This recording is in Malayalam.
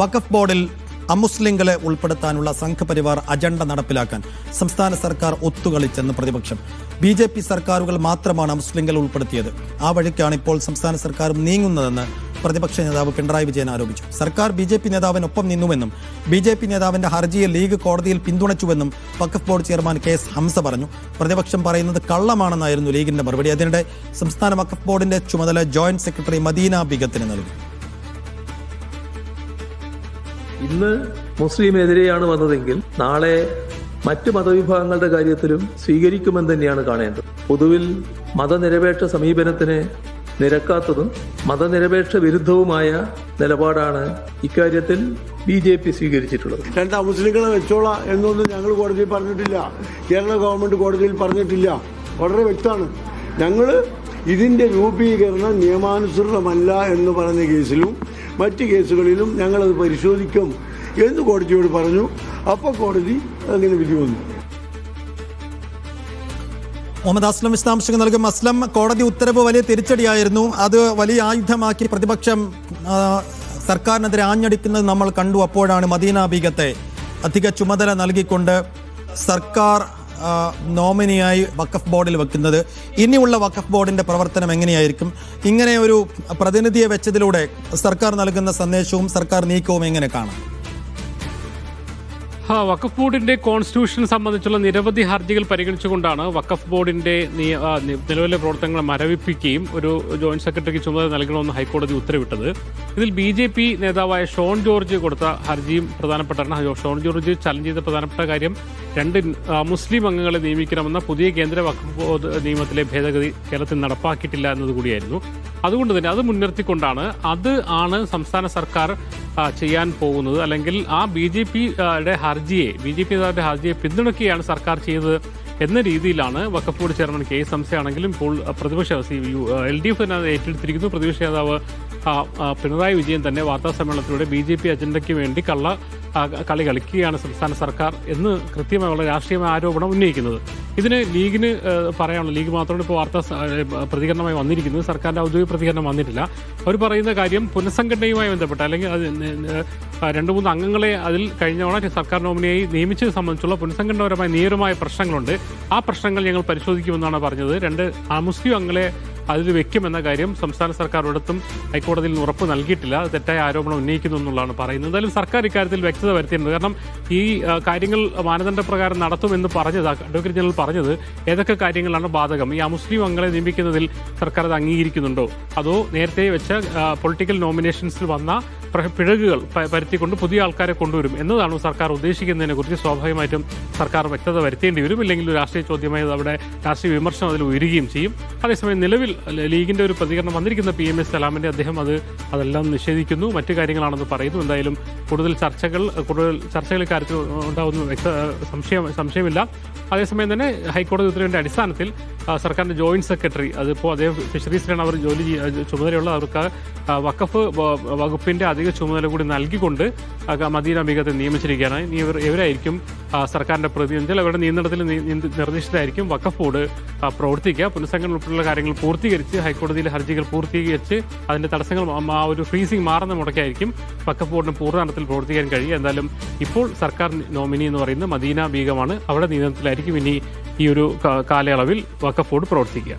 വഖഫ് ബോർഡിൽ അമുസ്ലിങ്ങളെ ഉൾപ്പെടുത്താനുള്ള സംഘപരിവാർ അജണ്ട നടപ്പിലാക്കാൻ സംസ്ഥാന സർക്കാർ ഒത്തുകളിച്ചെന്ന് പ്രതിപക്ഷം. BJP സർക്കാരുകൾ മാത്രമാണ് അമുസ്ലിങ്ങൾ ഉൾപ്പെടുത്തിയത്. ആ വഴിക്കാണ് ഇപ്പോൾ സംസ്ഥാന സർക്കാരും നീങ്ങുന്നതെന്ന് പ്രതിപക്ഷ നേതാവ് പിണറായി വിജയൻ ആരോപിച്ചു. സർക്കാർ BJP നേതാവിനൊപ്പം നിന്നുവെന്നും BJP നേതാവിന്റെ ഹർജിയെ ലീഗ് കോടതിയിൽ പിന്തുണച്ചുവെന്നും വഖഫ് ബോർഡ് ചെയർമാൻ KS ഹംസ പറഞ്ഞു. പ്രതിപക്ഷം പറയുന്നത് കള്ളമാണെന്നായിരുന്നു ലീഗിന്റെ മറുപടി. അതിനിടെ സംസ്ഥാന വഖഫ് ബോർഡിന്റെ ചുമതല ജോയിന്റ് സെക്രട്ടറി മദീന ബീഗത്തിന് നൽകി. ഇന്ന് മുസ്ലിമെതിരെയാണ് വന്നതെങ്കിൽ നാളെ മറ്റ് മതവിഭാഗങ്ങളുടെ കാര്യത്തിലും സ്വീകരിക്കുമെന്ന് തന്നെയാണ് കാണേണ്ടത്. പൊതുവിൽ മതനിരപേക്ഷ സമീപനത്തിന് നിരക്കാത്തതും മതനിരപേക്ഷ വിരുദ്ധവുമായ നിലപാടാണ് ഇക്കാര്യത്തിൽ BJP സ്വീകരിച്ചിട്ടുള്ളത്. രണ്ട് മുസ്ലിങ്ങളെ വെച്ചോളാം എന്നൊന്നും ഞങ്ങൾ കോടതിയിൽ പറഞ്ഞിട്ടില്ല. കേരള ഗവൺമെന്റ് കോടതിയിൽ പറഞ്ഞിട്ടില്ല. വളരെ വ്യക്തമാണ്. ഞങ്ങൾ ഇതിന്റെ രൂപീകരണം നിയമാനുസൃതമല്ല എന്ന് പറഞ്ഞ കേസിലും മറ്റ് കേസുകളിലും ഞങ്ങളത് പരിശോധിക്കും എന്ന് കോടതിയോട് പറഞ്ഞു. അപ്പോൾ കോടതി അങ്ങനെ വിധി വന്നു. മുഹമ്മദ് അസ്ലം വിശദാംശങ്ങൾ നൽകും. അസ്ലം, കോടതി ഉത്തരവ് വലിയ തിരിച്ചടിയായിരുന്നു. അത് വലിയ ആയുധമാക്കി പ്രതിപക്ഷം സർക്കാരിനെതിരെ ആഞ്ഞടിക്കുന്നത് നമ്മൾ കണ്ടു. അപ്പോഴാണ് മദീന ബീഗത്തെ അധിക ചുമതല നൽകിക്കൊണ്ട് സർക്കാർ നോമിനിയായി വഖഫ് ബോർഡിൽ വെക്കുന്നത്. ഇനിയുള്ള വഖഫ് ബോർഡിന്റെ പ്രവർത്തനം എങ്ങനെയായിരിക്കും? ഇങ്ങനെ ഒരു പ്രതിനിധിയെ വെച്ചതിലൂടെ സർക്കാർ നൽകുന്ന സന്ദേശവും സർക്കാർ നീക്കവും എങ്ങനെ കാണാം? വഖഫ് ബോർഡിന്റെ കോൺസ്റ്റിറ്റ്യൂഷൻ സംബന്ധിച്ചുള്ള നിരവധി ഹർജികൾ പരിഗണിച്ചുകൊണ്ടാണ് വഖഫ് ബോർഡിന്റെ നിലവിലെ പ്രവർത്തനങ്ങൾ മരവിപ്പിക്കുകയും ഒരു ജോയിന്റ് സെക്രട്ടറിക്ക് ചുമതല നൽകണമെന്ന് ഹൈക്കോടതി ഉത്തരവിട്ടത്. ഇതിൽ BJP നേതാവായ ഷോൺ ജോർജ് കൊടുത്ത ഹർജിയും പ്രധാനപ്പെട്ടാണ്. ഷോൺ ജോർജ് ചലഞ്ച് ചെയ്ത പ്രധാനപ്പെട്ട കാര്യം 2 മുസ്ലിം അംഗങ്ങളെ നിയമിക്കണമെന്ന പുതിയ കേന്ദ്ര വഖഫ് ബോർഡ് നിയമത്തിലെ ഭേദഗതി കേരളത്തിൽ നടപ്പാക്കിയിട്ടില്ല എന്നതുകൂടിയായിരുന്നു. അതുകൊണ്ട് തന്നെ അത് മുൻനിർത്തിക്കൊണ്ടാണ് അത് ആണ് സംസ്ഥാന സർക്കാർ ചെയ്യാൻ പോകുന്നത്. അല്ലെങ്കിൽ ആ BJP നേതാവിന്റെ ഹർജിയെ പിന്തുണയ്ക്കുകയാണ് സർക്കാർ ചെയ്തത് എന്ന രീതിയിലാണ് വഖഫ് ബോർഡ് ചെയർമാൻ KS ഹംസയാണെങ്കിലും ഇപ്പോൾ പ്രതിപക്ഷ LDF ഏറ്റെടുത്തിരിക്കുന്നു. പ്രതിപക്ഷ നേതാവ് പിണറായി വിജയൻ തന്നെ വാർത്താസമ്മേളനത്തിലൂടെ BJP അജണ്ടയ്ക്ക് വേണ്ടി കളി കളിക്കുകയാണ് സംസ്ഥാന സർക്കാർ എന്ന് കൃത്യമായുള്ള രാഷ്ട്രീയമായ ആരോപണം ഉന്നയിക്കുന്നത്. ഇതിന് ലീഗിന് പറയാനുള്ള, ലീഗ് മാത്രമാണ് ഇപ്പോൾ പ്രതികരണമായി വന്നിരിക്കുന്നത്. സർക്കാരിൻ്റെ ഔദ്യോഗിക പ്രതികരണം വന്നിട്ടില്ല. അവർ പറയുന്ന കാര്യം പുനഃസംഘടനയുമായി ബന്ധപ്പെട്ട അല്ലെങ്കിൽ 2-3 അംഗങ്ങളെ അതിൽ കഴിഞ്ഞ തവണ സർക്കാർ നോമിനിയായി നിയമിച്ചത് സംബന്ധിച്ചുള്ള പുനഃസംഘടനാപരമായ നിയമപരമായ പ്രശ്നങ്ങളുണ്ട്. ആ പ്രശ്നങ്ങൾ ഞങ്ങൾ പരിശോധിക്കുമെന്നാണ് പറഞ്ഞത്. 2 മുസ്ലിം അംഗങ്ങളെ അതിൽ വെക്കുമെന്ന കാര്യം സംസ്ഥാന സർക്കാർ ഒരിടത്തും ഹൈക്കോടതിയിൽ നിന്ന് ഉറപ്പ് നൽകിയിട്ടില്ല. തെറ്റായ ആരോപണം ഉന്നയിക്കുന്നു എന്നുള്ളതാണ് പറയുന്നത്. എന്തായാലും സർക്കാർ ഇക്കാര്യത്തിൽ വ്യക്തത വരുത്തിയിട്ടുണ്ട്. കാരണം ഈ കാര്യങ്ങൾ മാനദണ്ഡപ്രകാരം നടത്തുമെന്ന് പറഞ്ഞത് അഡ്വക്കേറ്റ് ജനറൽ പറഞ്ഞത് ഏതൊക്കെ കാര്യങ്ങളാണ് ബാധകം, ഈ മുസ്ലിം അംഗങ്ങളെ നിയമിക്കുന്നതിൽ സർക്കാർ അത് അംഗീകരിക്കുന്നുണ്ടോ, അതോ നേരത്തെ വെച്ച പൊളിറ്റിക്കൽ നോമിനേഷൻസിൽ വന്ന പിഴകുകൾ പരത്തിക്കൊണ്ട് പുതിയ ആൾക്കാരെ കൊണ്ടുവരും എന്നതാണ് സർക്കാർ ഉദ്ദേശിക്കുന്നതിനെ കുറിച്ച് സ്വാഭാവികമായിട്ടും സർക്കാർ വ്യക്തത വരുത്തേണ്ടി വരും. ഇല്ലെങ്കിൽ രാഷ്ട്രീയ ചോദ്യമായി അവിടെ രാഷ്ട്രീയ വിമർശനം അതിൽ ഉയരുകയും ചെയ്യും. അതേസമയം നിലവിൽ ലീഗിന്റെ ഒരു പ്രതികരണം വന്നിരിക്കുന്ന PMS സലാമിന്റെ അദ്ദേഹം അതെല്ലാം നിഷേധിക്കുന്നു, മറ്റു കാര്യങ്ങളാണെന്ന് പറയുന്നു. എന്തായാലും കൂടുതൽ ചർച്ചകൾ ഇക്കാര്യത്തിൽ ഉണ്ടാവുന്ന സംശയമില്ല. അതേസമയം തന്നെ ഹൈക്കോടതി ഉത്തരവിന്റെ അടിസ്ഥാനത്തിൽ സർക്കാരിന്റെ ജോയിന്റ് സെക്രട്ടറി, അതിപ്പോൾ അദ്ദേഹം ഫിഷറീസിലാണ് അവർ ചുമതലയുള്ള, അവർക്ക് വഖഫ് വകുപ്പിന്റെ അധിക ചുമതല കൂടി നൽകിക്കൊണ്ട് മദീന ബീഗത്തെ നിയമിച്ചിരിക്കുകയാണ്. ഇവരായിരിക്കും സർക്കാരിന്റെ പ്രതിനിധികൾ. അവരുടെ നിയന്ത്രണത്തിൽ നിർദ്ദേശിച്ചതായിരിക്കും വഖഫ് ബോർഡ് പ്രവർത്തിക്കുക. പുനഃസംഘടന ഉൾപ്പെടെയുള്ള കാര്യങ്ങൾ പൂർത്തീകരിച്ച് ഹൈക്കോടതിയിലെ ഹർജികൾ പൂർത്തീകരിച്ച് അതിന്റെ തടസ്സങ്ങൾ ആ ഒരു ഫ്രീസിംഗ് മാറുന്ന മുടക്കായിരിക്കും വഖഫ് ബോർഡിന് പൂർണ്ണതലത്തിൽ പ്രവർത്തിക്കാൻ കഴിയുക. എന്തായാലും ഇപ്പോൾ സർക്കാർ നോമിനി എന്ന് പറയുന്നത് മദീന ബീഗമാണ്. അവിടെ നിയന്ത്രണത്തിലായിരിക്കും ഇനി ഈ ഒരു കാലയളവിൽ വഖഫ് ബോർഡ് പ്രവർത്തിക്കുക.